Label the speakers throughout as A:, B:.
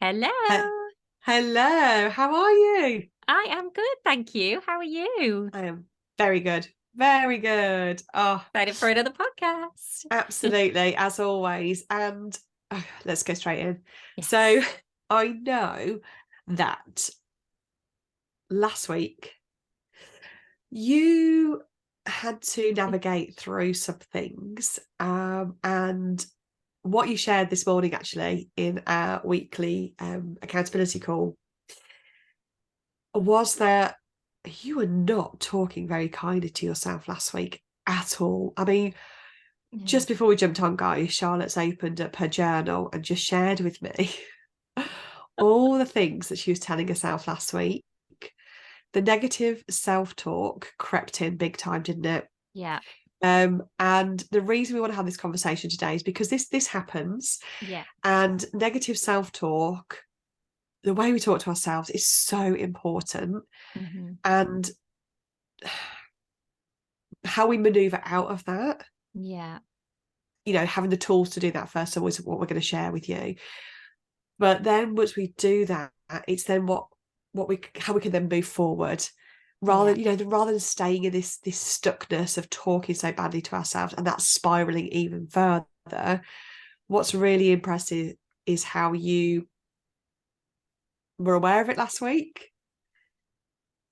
A: He-
B: Hello.
A: Hello, how are you?
B: I am good, thank you. How are you?
A: I am very good. Very good. Oh,
B: Excited for another podcast.
A: absolutely, as always. And let's go straight in. So,
B: Yes.
A: I know that last week you had to navigate through some things. And what you shared this morning, actually, in our weekly accountability call, was that you were not talking very kindly to yourself last week at all. I mean,
B: Yeah.
A: just before we jumped on, guys, Charlotte's opened up her journal and just shared with me all the things that she was telling herself last week. The negative self-talk crept in big time, didn't it?
B: Yeah.
A: And the reason we want to have this conversation today is because this happens,
B: Yeah.
A: and negative self-talk, the way we talk to ourselves, is so important.
B: Hmm.
A: And how we maneuver out of that,
B: Yeah.
A: having the tools to do that first always what we're going to share with you. But then once we do that, it's then what we how we can then move forward,
B: Yeah.
A: rather than staying in this stuckness of talking so badly to ourselves and that's spiraling even further. What's really impressive is how you were aware of it last week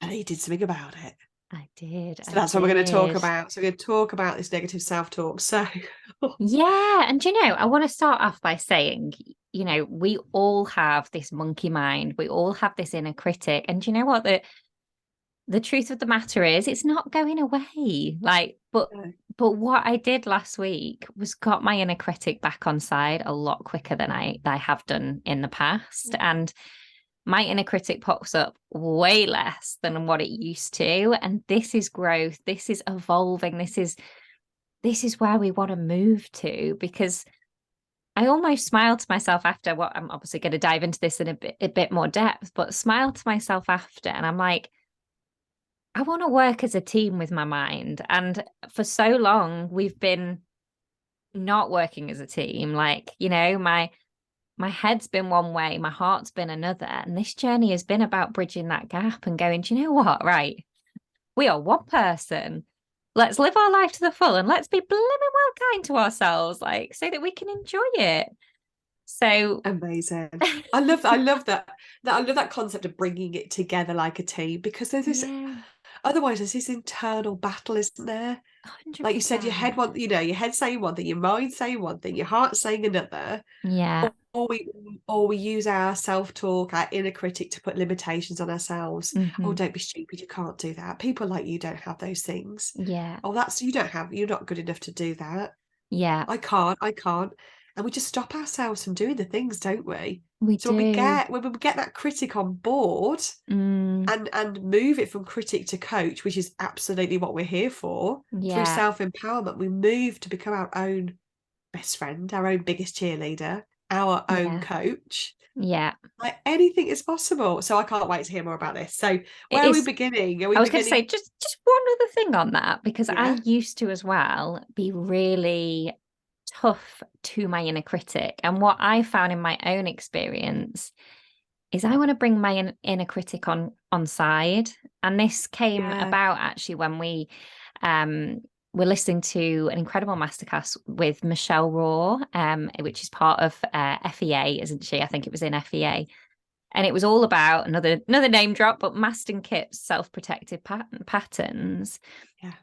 A: and you did something about it.
B: I did.
A: So
B: I
A: that's what we're going to talk
B: did.
A: about. So we're going to talk about this negative self-talk. So
B: Yeah. And I want to start off by saying, we all have this monkey mind. We all have this inner critic. And do you know what? The truth of the matter is it's not going away. But what I did last week was got my inner critic back on side a lot quicker than I have done in the past. And my inner critic pops up way less than what it used to. And this is growth. This is evolving. This is where we want to move to, because I almost smiled to myself after. What I'm obviously going to dive into this in a bit more depth, but smiled to myself after. And I'm like, I want to work as a team with my mind. And for so long, we've been not working as a team. My head's been one way, my heart's been another. And this journey has been about bridging that gap and going, do you know what? Right. We are one person. Let's live our life to the full and let's be blooming well kind to ourselves, so that we can enjoy it. So,
A: amazing. I love that concept of bringing it together like a team, because there's this
B: yeah,
A: otherwise there's this internal battle, isn't there? Like you said,
B: 100%.
A: your head saying one thing, your mind saying one thing, your heart saying another.
B: Yeah.
A: Or we use our self-talk, our inner critic, to put limitations on ourselves. Oh,
B: Hmm.
A: don't be stupid, you can't do that. People like you don't have those things.
B: Yeah.
A: Oh, you're not good enough to do that.
B: Yeah.
A: I can't. And we just stop ourselves from doing the things, don't we?
B: We
A: So when
B: do.
A: we get that critic on board
B: Mm,
A: and move it from critic to coach, which is absolutely what we're here for, through
B: yeah.
A: self-empowerment, we move to become our own best friend, our own biggest cheerleader, our own
B: Yeah.
A: coach.
B: Yeah.
A: Like anything is possible. So I can't wait to hear more about this. So
B: It
A: where are we
B: is.
A: beginning? Are
B: I
A: we
B: was going to say
A: beginning?
B: just one other thing on that, because I
A: Yeah.
B: used to as well be really tough to my inner critic. And what I found in my own experience is I want to bring my inner critic on side. And this came
A: Yeah.
B: about actually when we um were listening to an incredible masterclass with Michelle Raw, which is part of FEA, isn't she? I think it was in FEA. And it was all about another name drop, but Maston Kipp's self-protective patterns.
A: Yeah.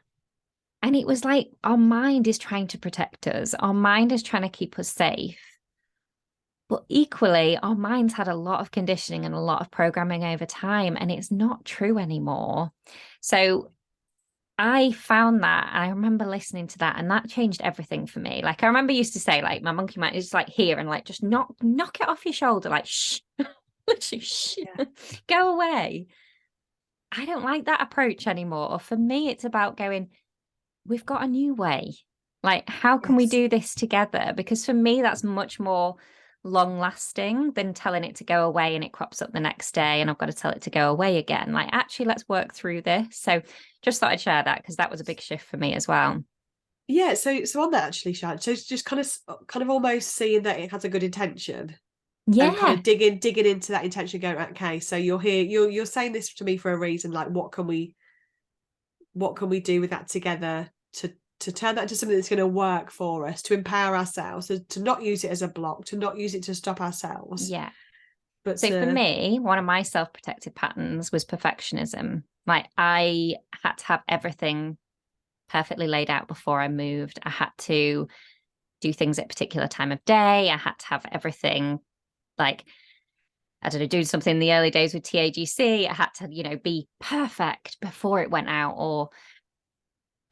B: And it was like our mind is trying to protect us. Our mind is trying to keep us safe. But equally, our minds had a lot of conditioning and a lot of programming over time, and it's not true anymore. So I found that I remember listening to that, and that changed everything for me. Like I remember used to say, like, my monkey mind is like here and like just knock it off your shoulder, like shh, literally shh,
A: Yeah.
B: go away. I don't like that approach anymore. For me, it's about going, we've got a new way. Like, how can we
A: Yes.
B: do this together? Because for me, that's much more long lasting than telling it to go away and it crops up the next day and I've got to tell it to go away again. Like, actually, let's work through this. So just thought I'd share that because that was a big shift for me as well.
A: Yeah. So on that actually, Shad. So it's just kind of almost seeing that it has a good intention. and kind
B: Yeah.
A: of digging into that intention, going, okay, so you're here, you're saying this to me for a reason. Like, what can we do with that together to turn that into something that's going to work for us, to empower ourselves, to not use it as a block, to not use it to stop ourselves,
B: Yeah.
A: but
B: So for
A: to
B: me, one of my self-protective patterns was perfectionism. Like I had to have everything perfectly laid out before I moved. I had to do things at a particular time of day. I had to have everything like, I don't know, doing something in the early days with TAGC. I had to, be perfect before it went out.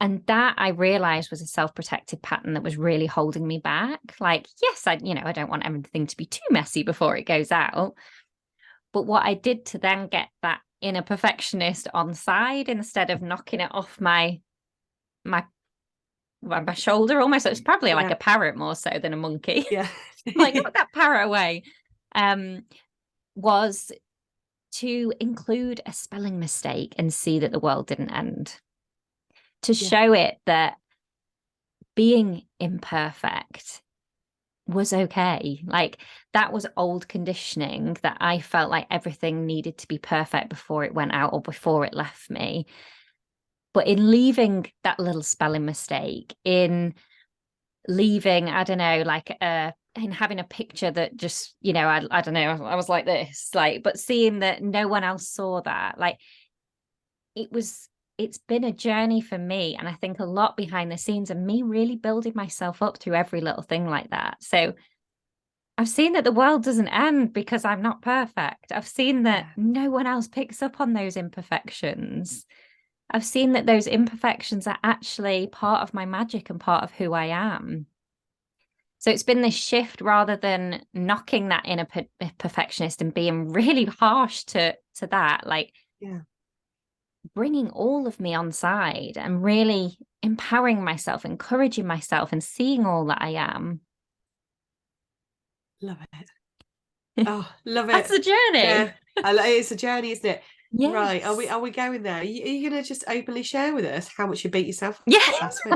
B: And that I realized was a self-protective pattern that was really holding me back. Like, yes, I don't want everything to be too messy before it goes out. But what I did to then get that inner perfectionist on side, instead of knocking it off my shoulder almost, it's probably like a parrot more so than a monkey.
A: Yeah.
B: Like, knock that parrot away. Was to include a spelling mistake and see that the world didn't end. To show it that being imperfect was okay. Like, that was old conditioning, that I felt like everything needed to be perfect before it went out or before it left me. But in leaving that little spelling mistake, in leaving, I don't know, like in having a picture that just, I don't know, I was like this, like, but seeing that no one else saw that, like, it's been a journey for me. And I think a lot behind the scenes of me really building myself up through every little thing like that. So I've seen that the world doesn't end because I'm not perfect. I've seen that no one else picks up on those imperfections. I've seen that those imperfections are actually part of my magic and part of who I am. So it's been this shift, rather than knocking that inner perfectionist and being really harsh to that, like bringing all of me on side and really empowering myself, encouraging myself, and seeing all that I am.
A: Love it. Oh, love it.
B: That's the journey.
A: Yeah, it's a journey, isn't it?
B: Yes.
A: Right. Are we going there? Are you going to just openly share with us how much you beat yourself
B: up
A: last week?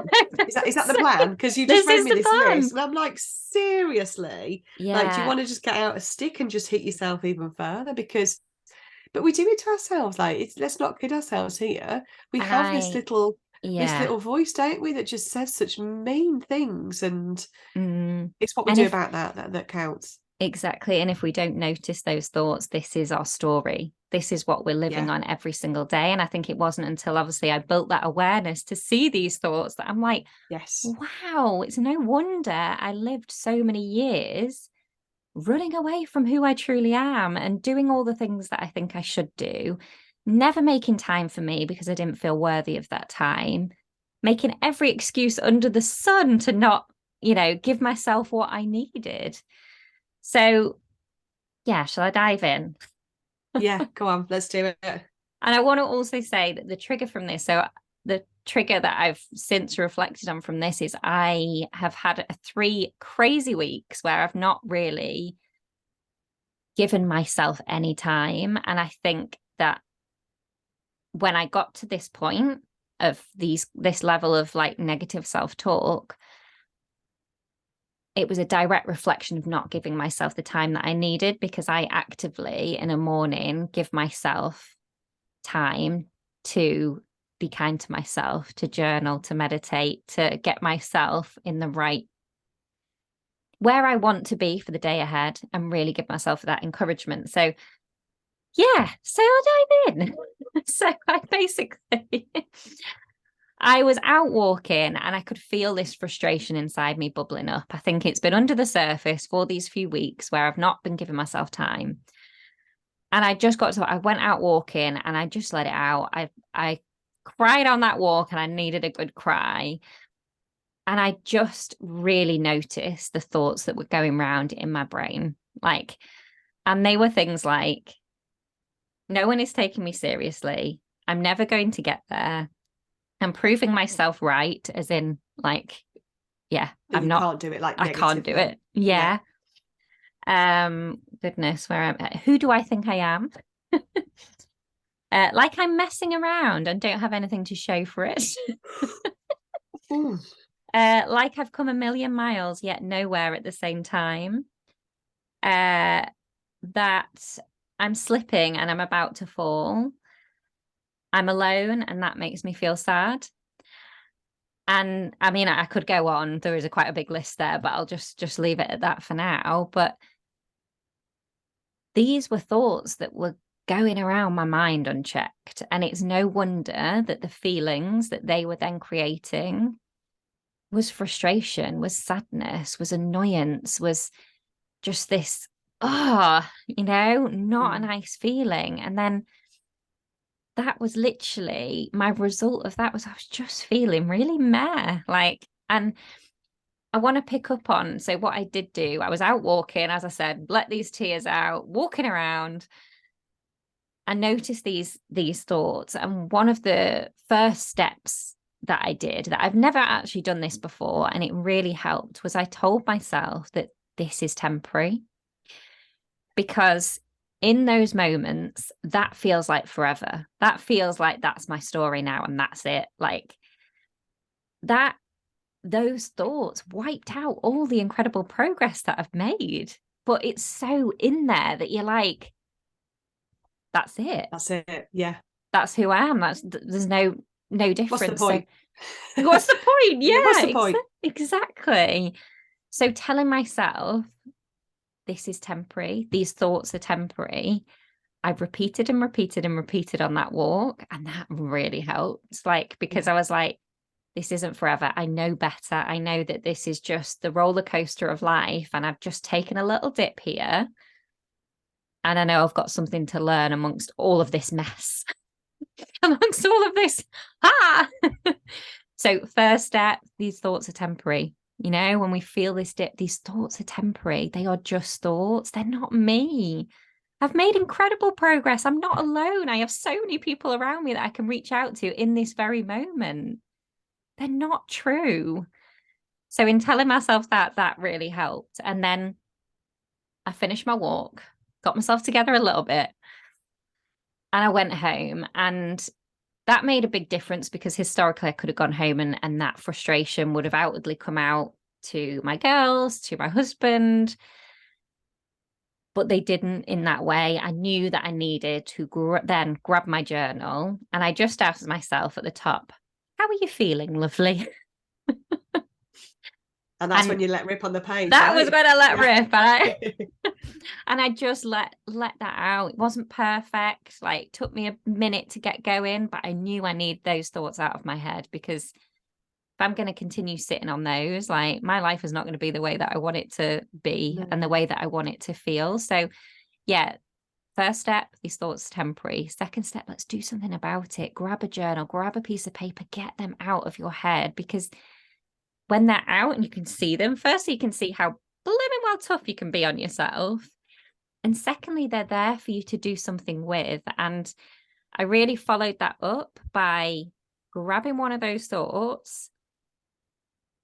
A: Is that the plan? Because you just
B: this
A: read me this
B: plan.
A: list, and I'm like, seriously?
B: Yeah.
A: Like, do you want to just get out a stick and just hit yourself even further? But we do it to ourselves. Like, let's not kid ourselves here. We have this little voice, don't we, that just says such mean things, and it's what we do about that counts.
B: Exactly. And if we don't notice those thoughts, this is our story. This is what we're living on every single day. And I think it wasn't until obviously I built that awareness to see these thoughts that I'm like,
A: yes,
B: wow, it's no wonder I lived so many years running away from who I truly am and doing all the things that I think I should do, never making time for me because I didn't feel worthy of that time, making every excuse under the sun to not, give myself what I needed. So, yeah, shall I dive in?
A: Yeah, go on, let's do it.
B: And I want to also say that the trigger from this, so the trigger that I've since reflected on from this is I have had 3 crazy weeks where I've not really given myself any time. And I think that when I got to this point of this level of like negative self-talk, it was a direct reflection of not giving myself the time that I needed, because I actively in a morning give myself time to be kind to myself, to journal, to meditate, to get myself in the right where I want to be for the day ahead and really give myself that encouragement. So yeah, so I'll dive in. So I basically I was out walking and I could feel this frustration inside me bubbling up. I think it's been under the surface for these few weeks where I've not been giving myself time. And I went out walking and I just let it out. I cried on that walk and I needed a good cry. And I just really noticed the thoughts that were going around in my brain. And they were things like, no one is taking me seriously. I'm never going to get there. I'm proving myself right, as in, like, yeah,
A: I can't do it. Like,
B: I can't do it. Yeah. Goodness, where am I? Who do I think I am? Like I'm messing around and don't have anything to show for it. Like I've come a million miles yet nowhere at the same time. that I'm slipping and I'm about to fall. I'm alone, and that makes me feel sad. And I mean, I could go on. There is quite a big list there, but I'll just leave it at that for now. But these were thoughts that were going around my mind unchecked. And it's no wonder that the feelings that they were then creating was frustration, was sadness, was annoyance, was just this, not a nice feeling. And then that was literally my result of that was I was just feeling really meh. And I want to pick up on, so what I did do, I was out walking, as I said, let these tears out, walking around, and noticed these thoughts. And one of the first steps that I did, that I've never actually done this before, and it really helped, was I told myself that this is temporary. Because in those moments, that feels like forever. That feels like that's my story now and that's it. Like that, those thoughts wiped out all the incredible progress that I've made. But it's so in there that you're like, that's it.
A: That's it. Yeah.
B: That's who I am. There's no difference.
A: What's the point?
B: So, what's the point? Yeah,
A: what's the point?
B: Exactly. So telling myself this is temporary, these thoughts are temporary. I've repeated and repeated and repeated on that walk, and that really helps. Because I was like, this isn't forever. I know better. I know that this is just the roller coaster of life, and I've just taken a little dip here. And I know I've got something to learn amongst all of this mess, amongst all of this. So first step, these thoughts are temporary. When we feel this dip, these thoughts are temporary. They are just thoughts. They're not me. I've made incredible progress. I'm not alone. I have so many people around me that I can reach out to in this very moment. They're not true. So in telling myself that really helped. And then I finished my walk, got myself together a little bit, and I went home. And that made a big difference, because historically I could have gone home and that frustration would have outwardly come out to my girls, to my husband, but they didn't in that way. I knew that I needed to then grab my journal, and I just asked myself at the top, how are you feeling, lovely?
A: And that's when you let rip on the page.
B: That was when I let rip. And I just let that out. It wasn't perfect. It took me a minute to get going, but I knew I need those thoughts out of my head, because if I'm going to continue sitting on those, my life is not going to be the way that I want it to be and the way that I want it to feel. So yeah, first step, these thoughts are temporary. Second step, let's do something about it. Grab a journal, grab a piece of paper, get them out of your head, because when they're out and you can see them, firstly, you can see how blooming well tough you can be on yourself. And secondly, they're there for you to do something with. And I really followed that up by grabbing one of those thoughts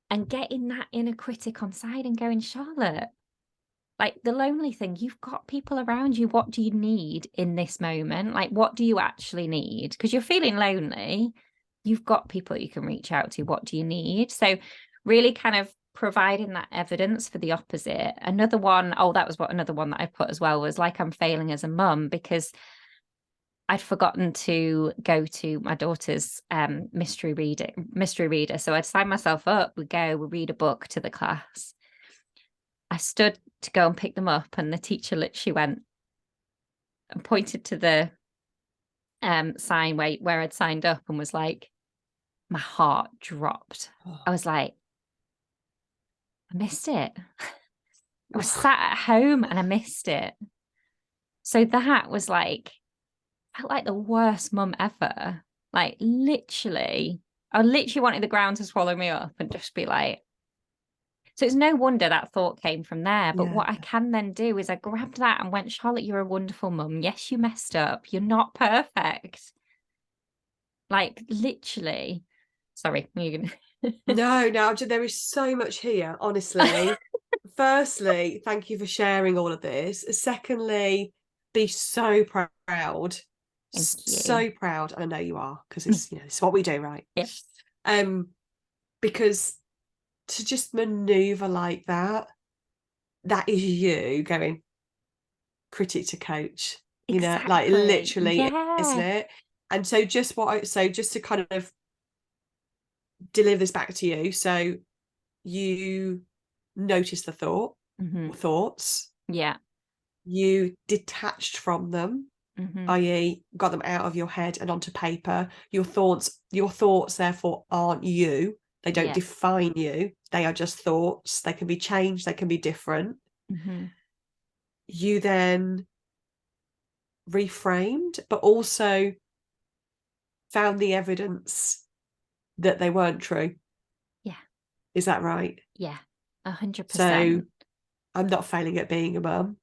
B: and getting that inner critic on side and going, Charlotte, the lonely thing, you've got people around you. What do you need in this moment? What do you actually need? Because you're feeling lonely. You've got people you can reach out to. What do you need? So really kind of providing that evidence for the opposite. Another one that I put as well was I'm failing as a mum, because I'd forgotten to go to my daughter's mystery reader. So I'd sign myself up, we read a book to the class. I stood to go and pick them up, and the teacher literally went and pointed to the sign where I'd signed up, and was like, my heart dropped. I was like, I missed it. I was sat at home and I missed it. So that was felt like the worst mum ever. Literally, I literally wanted the ground to swallow me up and just be like, so it's no wonder that thought came from there. But what I can then do is I grabbed that and went, Charlotte, you're a wonderful mum. Yes, you messed up. You're not perfect. Literally. Sorry.
A: No, there is so much here, honestly. Firstly, thank you for sharing all of this. Secondly, be so proud. So proud. And I know you are, because it's what we do, right?
B: Yes.
A: Because to just maneuver like that is you going, critic to coach, like
B: Exactly.
A: literally, isn't
B: Yeah.
A: it? And so just to kind of deliver this back to you. So you notice the thoughts,
B: Yeah.
A: you detached from them, i.e., got them out of your head and onto paper. Your thoughts therefore aren't you. They don't
B: Yeah.
A: define you. They are just thoughts. They can be changed, they can be different. You then reframed, but also found the evidence that they weren't true.
B: Yeah.
A: Is that right?
B: Yeah.
A: So
B: 100%.
A: I'm not failing at being a mum.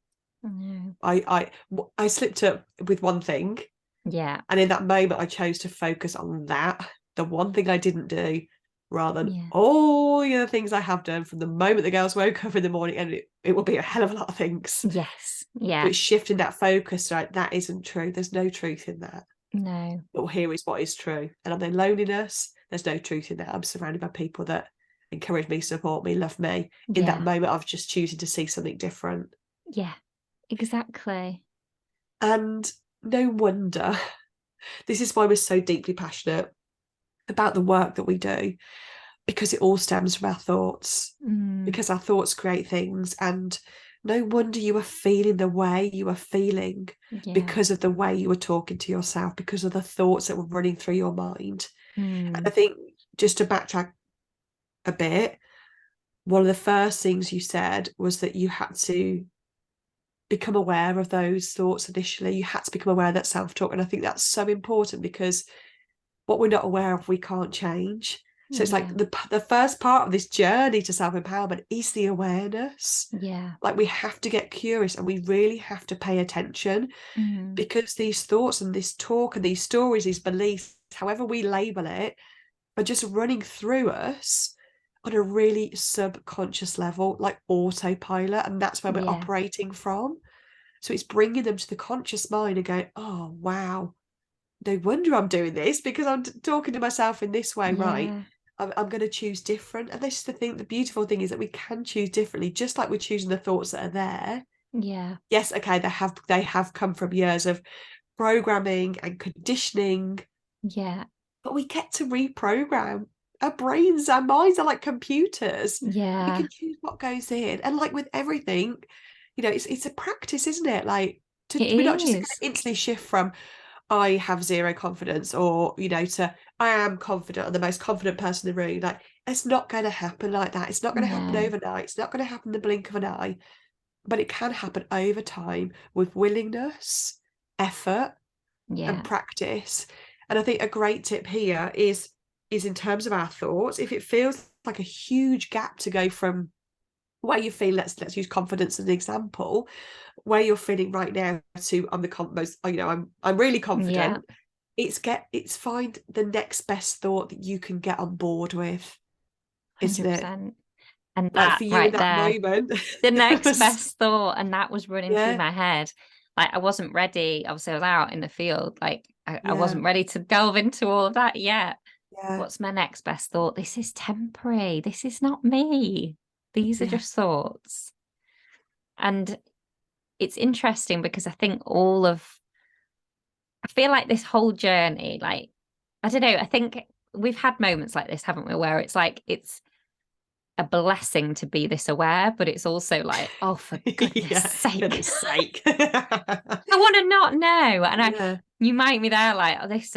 B: No.
A: I slipped up with one thing,
B: Yeah.
A: and in that moment I chose to focus on that, the one thing I didn't do, rather than
B: Yeah.
A: all the other things I have done from the moment the girls woke up in the morning, and it will be a hell of a lot of things.
B: Yes.
A: So
B: Yeah.
A: it's shifting that focus, right? That isn't true. There's no truth in that.
B: No.
A: But here is what is true. And on their loneliness, there's no truth in that. I'm surrounded by people that encourage me, support me, love me. In that
B: Yeah.
A: moment, I was just choosing to see something different.
B: Yeah. Exactly.
A: And no wonder, this is why we're so deeply passionate about the work that we do, because it all stems from our thoughts, because our thoughts create things. And no wonder you are feeling the way you are feeling
B: Yeah.
A: because of the way you were talking to yourself, because of the thoughts that were running through your mind. And I
B: Mm.
A: think, just to backtrack a bit, one of the first things you said was that you had to become aware of those thoughts initially. You had to become aware of that self-talk. And I think that's so important, because what we're not aware of, we can't change. So it's like
B: Yeah.
A: the first part of this journey to self-empowerment is the awareness.
B: Yeah.
A: Like, we have to get curious, and we really have to pay attention, because these thoughts and this talk and these stories, these beliefs, however we label it, are just running through us on a really subconscious level, like autopilot. And that's where we're
B: Yeah.
A: operating from. So it's bringing them to the conscious mind and going, oh, wow, no wonder I'm doing this, because I'm talking to myself in this way, right?
B: Yeah.
A: I'm going to choose different. And this is the thing, the beautiful thing is that we can choose differently, just like we're choosing the thoughts that are there.
B: Yeah.
A: Yes, okay, they have come from years of programming and conditioning,
B: Yeah.
A: but we get to reprogram. Our brains, our minds are like computers. We
B: Yeah.
A: can choose what goes in. And like with everything, it's a practice, isn't it? Like,
B: It
A: we're not just going
B: is.
A: to instantly shift from I have zero confidence, or to I am confident, I'm the most confident person in the room. Like, it's not going to happen like that. It's not going to happen
B: No.
A: overnight. It's not going to happen in the blink of an eye, but it can happen over time with willingness, effort, and
B: Yeah.
A: practice. And I think a great tip here is in terms of our thoughts. If it feels like a huge gap to go from where you feel, let's use confidence as an example, where you're feeling right now to I'm the most, I'm really
B: Yeah.
A: confident. It's find the next best thought that you can get on board with, isn't it?
B: 100%. And
A: Like,
B: that
A: for you in
B: right
A: that
B: there,
A: moment,
B: the next
A: was,
B: best thought, and that was running through
A: yeah,
B: my head. Like, I wasn't ready. Obviously, I was out in the field. Like, I
A: yeah,
B: wasn't ready to delve into all of that yet.
A: yeah,
B: What's my next best thought? This is temporary. This is not me. These are
A: yeah,
B: just thoughts. And it's interesting because I feel like this whole journey, like, I don't know, I think we've had moments like this, haven't we, where it's like, it's a blessing to be this aware, but it's also like, oh, for goodness
A: yeah,
B: sake,
A: goodness sake.
B: I want to not know. And
A: Yeah,
B: you might be there like, oh, this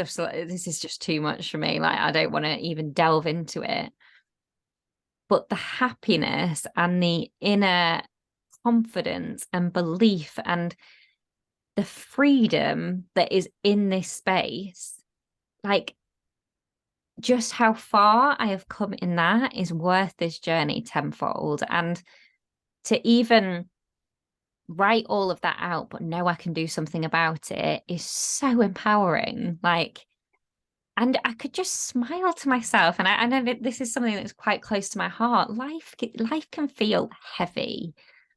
B: is just too much for me. Like, I don't want to even delve into it. But the happiness and the inner confidence and belief and the freedom that is in this space, like, just how far I have come in that is worth this journey tenfold. And to even write all of that out, but know I can do something about it is so empowering. Like, and I could just smile to myself. And I know that this is something that's quite close to my heart. Life can feel heavy.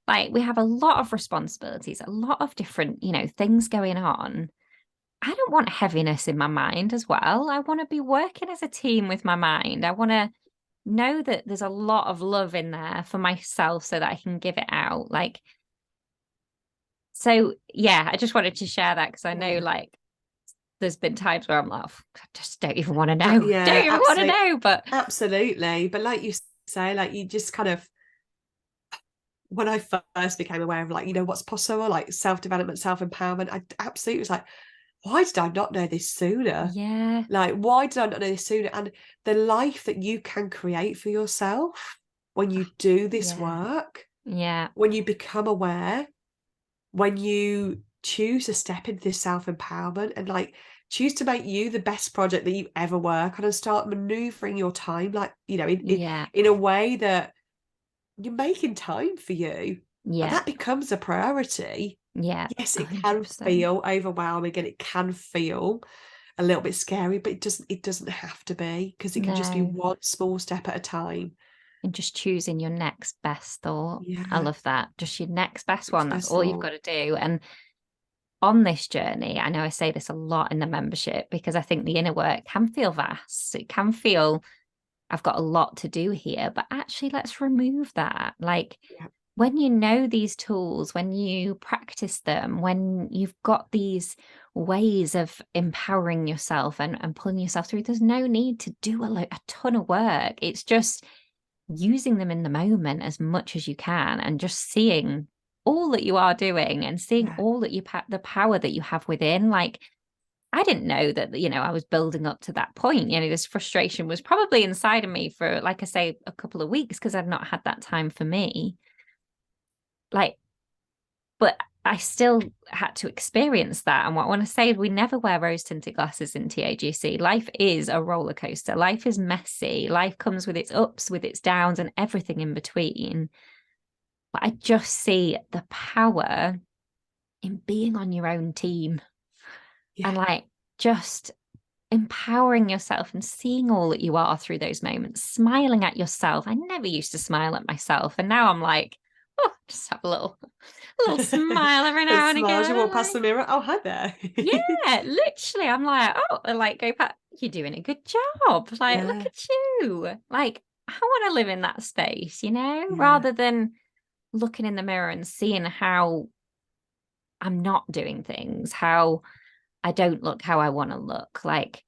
B: Like, we have a lot of responsibilities, a lot of different, things going on. I don't want heaviness in my mind as well. I want to be working as a team with my mind. I want to know that there's a lot of love in there for myself so that I can give it out. Like, So yeah, I just wanted to share that because I know
A: Yeah.
B: like there's been times where I'm like, oh, I just don't even want to know.
A: Yeah,
B: Don't even want to
A: absolutely.
B: know. But
A: Absolutely. But like you say, like you just kind of, when I first became aware of like, what's possible, like self-development, self-empowerment, I absolutely was like, why did I not know this sooner?
B: yeah,
A: Like, why did I not know this sooner? And the life that you can create for yourself when you do this
B: yeah,
A: work,
B: yeah,
A: when you become aware, when you choose to step into this self-empowerment and like choose to make you the best project that you ever work on and start maneuvering your time, like,
B: yeah,
A: in a way that you're making time for you. And
B: yeah,
A: that becomes a priority.
B: yeah,
A: Yes, it can
B: 100%.
A: feel overwhelming and it can feel a little bit scary, but it doesn't have to be, because it can just be
B: No,
A: one small step at a time.
B: and just choosing your next best thought. I
A: Yeah.
B: love that. Just your next best
A: Next
B: one. That's
A: best
B: all you've
A: thought.
B: got to do. And on this journey, I know I say this a lot in the membership because I think the inner work can feel vast. It can feel, I've got a lot to do here, but actually, let's remove that. Like,
A: Yeah.
B: when you know these tools, when you practice them, when you've got these ways of empowering yourself and pulling yourself through, there's no need to do a ton of work. It's just using them in the moment as much as you can and just seeing all that you are doing and seeing
A: Yeah.
B: all that the power that you have within. Like, I didn't know that, I was building up to that point. This frustration was probably inside of me for, like I say, a couple of weeks because I'd not had that time for me. Like, but I still had to experience that. And what I want to say is we never wear rose tinted glasses in TAGC. Life is a roller coaster. Life is messy. Life comes with its ups, with its downs, and everything in between. But I just see the power in being on your own team
A: Yeah.
B: and like just empowering yourself and seeing all that you are through those moments, smiling at yourself. I never used to smile at myself. And now I'm like, oh, just have a little smile every
A: And
B: now and
A: smiles, you
B: again.
A: walk
B: And
A: past
B: like,
A: the mirror. Oh, hi there.
B: yeah, literally, I'm like, oh, and like go back, you're doing a good job. Like, look
A: Yeah.
B: at you. Like, I want to live in that space,
A: Yeah.
B: rather than looking in the mirror and seeing how I'm not doing things, how I don't look how I want to look. Like,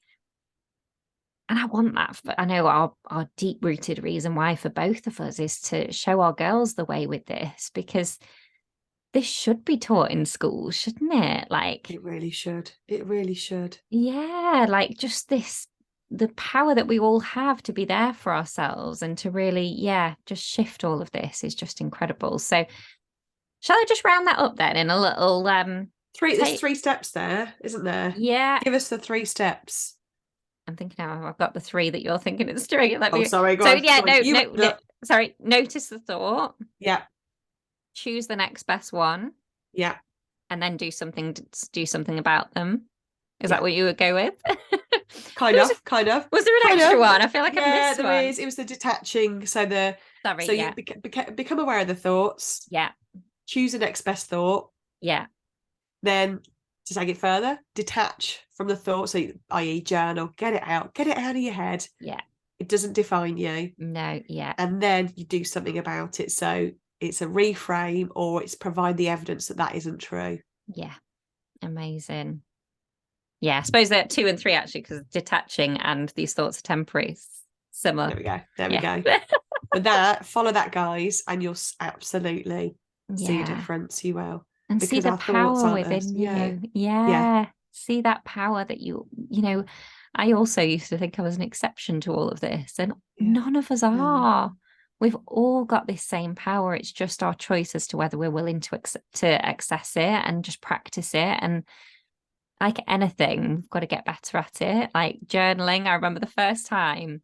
B: and I want that. I know our deep rooted reason why for both of us is to show our girls the way with this, because this should be taught in schools, shouldn't it? Like,
A: It really should. It really should.
B: yeah, like just the power that we all have to be there for ourselves and to really, yeah, just shift all of this is just incredible. So, shall I just round that up then in a little
A: There's
B: take?
A: 3 steps there, isn't there?
B: Yeah,
A: Give us the 3 steps.
B: I'm thinking now I've got the three that you're thinking it's three. Let
A: Oh,
B: me.
A: sorry, go
B: So
A: on.
B: yeah,
A: Go on.
B: no,
A: You
B: no,
A: round
B: no.
A: up.
B: Sorry. Notice the thought,
A: Yeah.
B: choose the next best one,
A: Yeah.
B: and then do something about them. Is that
A: Yeah.
B: what you would go with?
A: Kind
B: There was,
A: of, kind of,
B: was there an
A: kind
B: extra
A: of.
B: one? I feel like I've
A: Yeah,
B: missed
A: there
B: one.
A: is. It was the detaching. So
B: Sorry.
A: you
B: Yeah.
A: become aware of the thoughts,
B: Yeah.
A: choose the next best thought,
B: Yeah.
A: then to take it further, detach from the thought, so i.e. journal, get it out of your head.
B: Yeah.
A: It doesn't define you.
B: No. Yeah.
A: And then you do something about it. So it's a reframe, or it's provide the evidence that that isn't true.
B: Yeah. Amazing. Yeah. I suppose they're two and three actually, because detaching and these thoughts are temporary. Similar.
A: There we go. There we
B: Yeah.
A: go. But follow that, guys, and you'll absolutely see a
B: Yeah.
A: difference. You will,
B: And see
A: because
B: the
A: our thoughts
B: power
A: aren't us.
B: within
A: Yeah,
B: you.
A: yeah,
B: Yeah. See that power that I also used to think I was an exception to all of this, and
A: yeah.
B: none of us
A: No,
B: are. We've all got this same power. It's just our choice as to whether we're willing to access it and just practice it. And like anything, we've got to get better at it. Like journaling, I remember the first time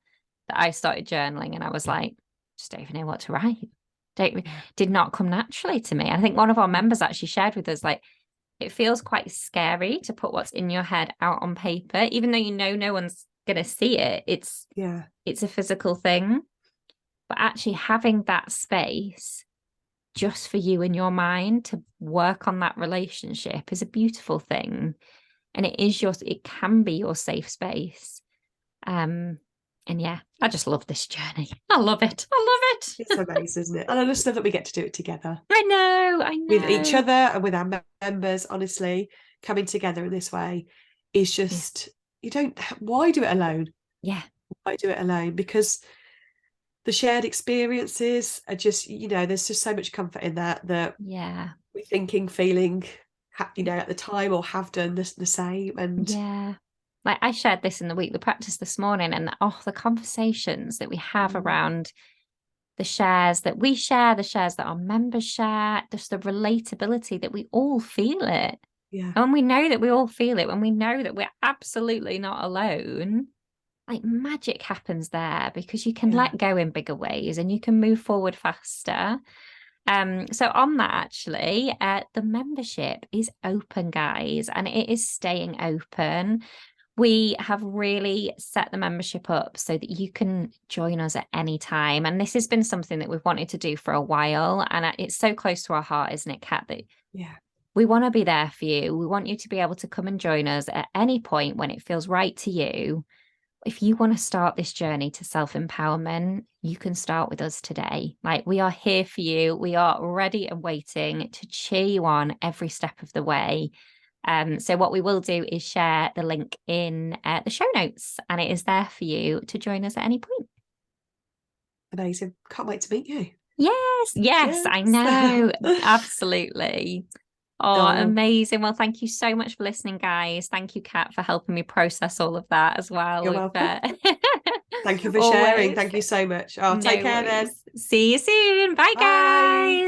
B: that I started journaling, and I was like, just don't even know what to write. Don't
A: yeah,
B: did not come naturally to me. I think one of our
A: no,
B: members actually shared with us, like, it feels quite scary to put what's in your head out on paper, even though no one's gonna see it.
A: yeah,
B: It's a physical thing. But actually having that space just for you in your mind to work on that relationship is a beautiful thing. And it can be your safe space. And yeah, I just love this journey. I love it. I
A: It's amazing, isn't it? And I just love that we get to do it together.
B: I know.
A: With each other and with our members. Honestly, coming together in this way is just, you don't, why do it alone?
B: Yeah.
A: Why do it alone? Because the shared experiences are just, there's just so much comfort in that
B: Yeah.
A: we're thinking, feeling, at the time, or have done the same. And
B: yeah, like I shared this in the weekly practice this morning, and the conversations that we have around the shares that we share, the shares that our members share, just the relatability that we all feel it.
A: Yeah.
B: And when we know that we all feel it, when we know that we're absolutely not alone, like magic happens there, because you can let go in bigger ways and you can move forward faster. So on that, actually, the membership is open, guys, and it is staying open. We have really set the membership up so that you can join us at any time. And this has been something that we've wanted to do for a while. And it's so close to our heart, isn't it, Kat, that we want to be there for you. We want you to be able to come and join us at any point when it feels right to you. If you want to start this journey to self-empowerment, you can start with us today. Like, we are here for you. We are ready and waiting to cheer you on every step of the way. So what we will do is share the link in the show notes, and it is there for you to join us at any point.
A: Amazing. Can't wait to meet you.
B: Yes, I know. Absolutely. Oh, amazing. Well, thank you so much for listening, guys. Thank you, Kat, for helping me process all of that as well.
A: You're welcome. Thank you for sharing. Thank you so much. Take care then.
B: See you soon. Bye,
A: Bye.
B: guys.